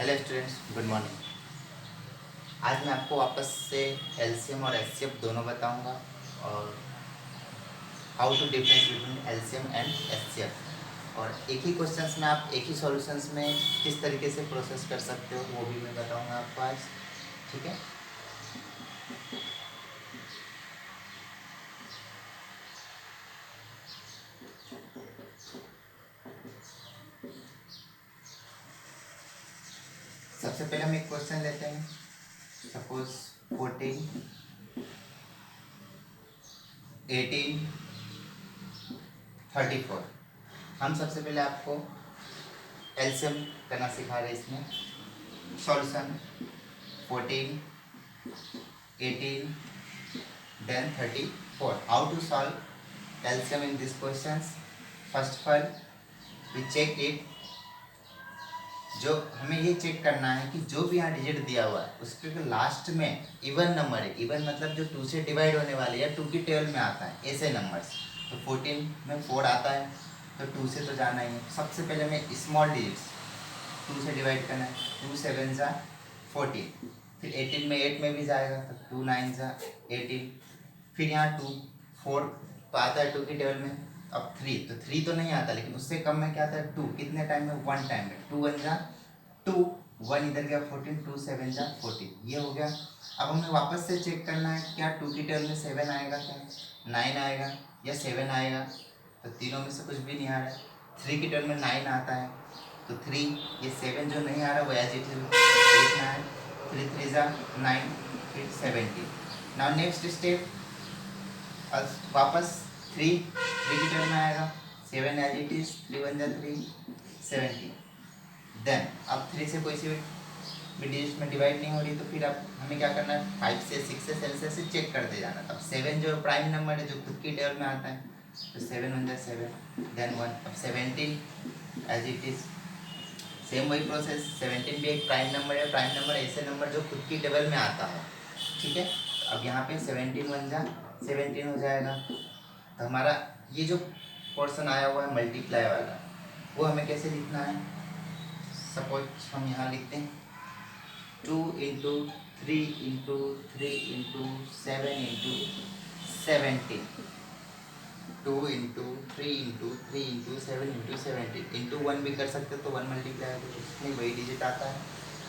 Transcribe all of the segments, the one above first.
Hello students, good morning. आज मैं आपको वापस से एलसीएम और एचसीएफ दोनों बताऊंगा और how to difference between LCM and HCF, और एक ही क्वेश्चंस में आप एक ही सॉल्यूशंस में किस तरीके से प्रोसेस कर सकते हो वो भी मैं बताऊंगा आपको आज। ठीक है, सबसे पहले हम एक क्वेश्चन लेते हैं। सपोज 14, 18, 34। हम सबसे पहले आपको एलसीएम करना सिखा रहे हैं। इसमें solution 14, 18, then 34. How to solve LCM in these questions? First of all, we check it. जो हमें ये चेक करना है कि जो भी यहाँ डिजिट दिया हुआ है उसके लास्ट में इवन नंबर है। इवन मतलब जो 2 से डिवाइड होने वाले या 2 की टेबल में आता है ऐसे नंबर्स। तो 14 में 4 आता है तो 2 से तो जाना ही है। सबसे पहले हमें स्मॉल डिजिट्स 2 से डिवाइड करना है। 2 7 जा 14। फिर 18 में 8 में भी जाएगा तो 2 9 जा 18। फिर यहाँ 2 4 तो आता है 2 की टेबल में। अब 3 तो 3 तो नहीं आता, लेकिन उससे कम में क्या आता है 2। कितने टाइम में? 1 टाइम में। 2 1 जा 2, 1 इधर गया 14, 2 7 जा 14। ये हो गया। अब हमें वापस से चेक करना है क्या 2 की टेबल में 7 आएगा, क्या 9 आएगा या 7 आएगा। तो तीनों में से कुछ भी नहीं आ रहा है। 3 की टेबल में 9 आता है तो 3, ये 7 जो नहीं आ रहा वो एज इट इज लिखना है। 3 3 जा 9, फिर 17। नाउ नेक्स्ट स्टेप, वापस 3 की टर्म में आएगा। 7 एज इट इज, 3 1 जा 3, 17। देन अब 3 से कोई सी भी डिजिट में डिवाइड नहीं हो रही तो फिर अब हमें क्या करना है? 5 से 6 से 7 से चेक करते जाना। तब 7 जो प्राइम नंबर है जो खुद की टेबल में आता है तो 7 1 जा 7, देन 1। अब 17 एज इट इज सेम वही प्रोसेस। 17 भी एक प्राइम नंबर है। प्राइम नंबर ऐसे नंबर जो खुद की टेबल में आता है। ठीक है, अब यहाँ पे 17 1 जा 17 हो जाएगा। तो हमारा ये जो पोर्शन आया हुआ है मल्टीप्लाई वाला, वो हमें कैसे लिखना है? सपोज हम यहाँ लिखते हैं 2 into 3 into 3 into 7 into 17। 2 into 3 into 3 into 7 into 17 into 1 भी कर सकते हो तो 1 मल्टीप्लाई हो तो उसमें वही डिजिट आता है।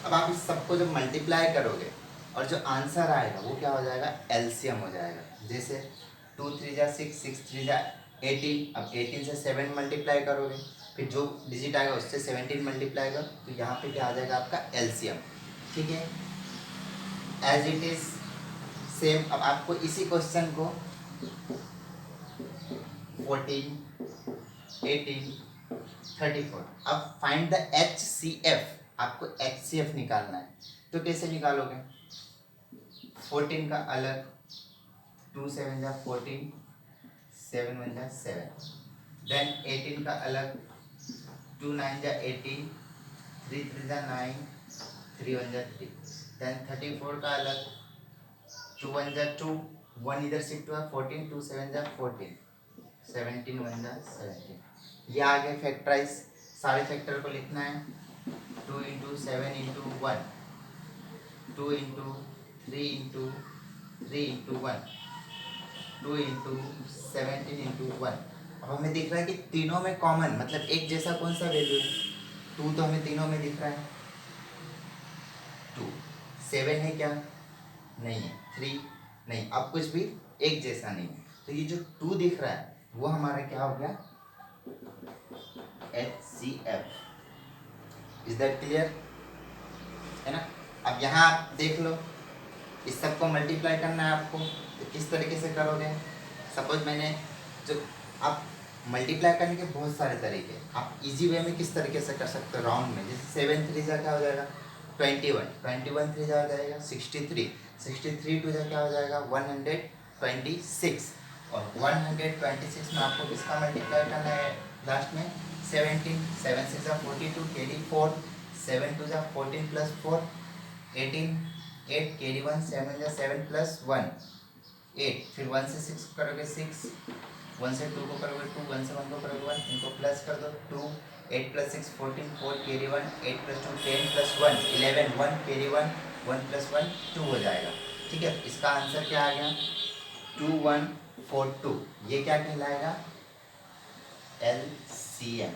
अब आप इस सबको जब मल्टीप्लाई करोगे और जो आंसर आएगा वो क्या हो जाएगा? एलसीएम हो जाएगा। जैसे 2 3 जा 6, 6 3 जा 18। अब 18 से 7 मल्टीप्लाई करोगे, फिर जो डिजिट आएगा उससे 17 मल्टीप्लाई करो तो यहाँ पे क्या आ जाएगा? आपका एलसीएम। ठीक है, एज इट इज सेम। अब आपको इसी क्वेश्चन को 14, 18, 34, अब फाइंड द HCF। आपको HCF निकालना है तो कैसे निकालोगे? 14 का अलग, 2 7 जा 14, 7 1 जा 7। देन 18 का अलग, 2 9 जा 18, 3 3 जा 9, 3 1 जा 3। देन 34 का अलग, 2 1 जा 2, 1 इधर शिफ्ट हुआ 14, 2 7 जा 14, 17 1 जा 17। ये आगे फैक्टराइज सारे फैक्टर को लिखना है। 2 into 7 into 1, 2 into 3 into 3 into 1, 2 into 17 into 1। अब हमें दिख रहा है कि तीनों में कॉमन मतलब एक जैसा कौन सा वैल्यू है? 2 तो हमें तीनों में दिख रहा है। 2 7 है क्या? नहीं है। 3 नहीं। अब कुछ भी एक जैसा नहीं है तो ये जो 2 दिख रहा है वो हमारा क्या हो गया? HCF। Is that clear? है ना। अब यहाँ आप देख लो, इस सब को मल्टीप्लाई करना है आपको तो किस तरीके से करोगे? सपोज मैंने जो आप मल्टीप्लाई करने के बहुत सारे तरीके, आप इजी वे में किस तरीके से कर सकते हो? राउंड में, जैसे 7 3 जा क्या हो जाएगा? 21, 21 3 जा हो जाएगा 63, 63 2 जा क्या हो जाएगा? 126। और 126 में आपको किसका मल्टीप्लाई करना है? लास्ट में 17, 7 6 जा 42, कैरी 4, 7 2 जा 14 प्लस 4, 18, 8 कैरी 1, 7 जा 7 प्लस 1 8। फिर 1 से 6 करोगे 6, 1 से 2 को करोगे 2, 1 से 1 को करोगे 1, इनको प्लस कर दो 2, 8 + 6 14, 4 कैरी 1, 8 + 2 10 + 1 11, 1 कैरी 1, 1 + 1 2 हो जाएगा। ठीक है, इसका आंसर क्या आ गया 2142। ये क्या कहलाएगा LCM।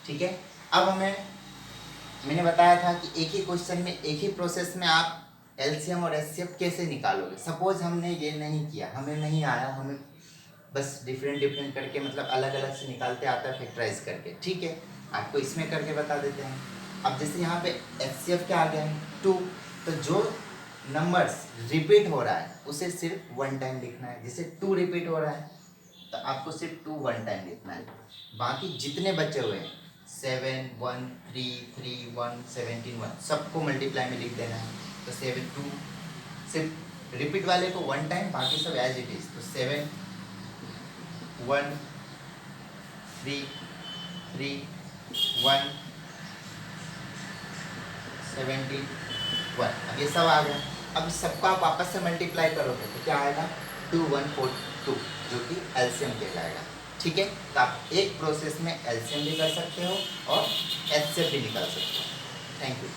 ठीक है, अब मैंने बताया था कि एक ही क्वेश्चन में एक ही प्रोसेस में आप LCM और HCF कैसे निकालोगे। सपोज हमने ये नहीं किया, हमें नहीं आया, हमें बस डिफरेंट करके मतलब अलग अलग से निकालते आता है फैक्टराइज करके। ठीक है, आपको इसमें करके बता देते हैं। अब जैसे यहाँ पे HCF क्या आ गया है 2, तो जो नंबर्स रिपीट हो रहा है उसे सिर्फ 1 टाइम लिखना है। जैसे 2 रिपीट हो रहा है तो आपको सिर्फ 2 1 टाइम लिखना है। बाकी जितने बचे हुए हैं 7 1 3 3 1 17 1 सबको मल्टीप्लाई में लिख देना है। तो 7 2 सिर्फ रिपीट वाले को 1 टाइम, बाकी सब एज इट इज। तो 7 1 3 3 1 17 1। अब ये सब आ गया। अब सबको आप आपस से मल्टीप्लाई करोगे तो क्या आएगा 2142, जो कि एलसीएम कहलाएगा। ठीक है, तो आप एक प्रोसेस में एलसीएम भी कर सकते हो और एचसीएफ भी निकाल सकते हो। Thank you.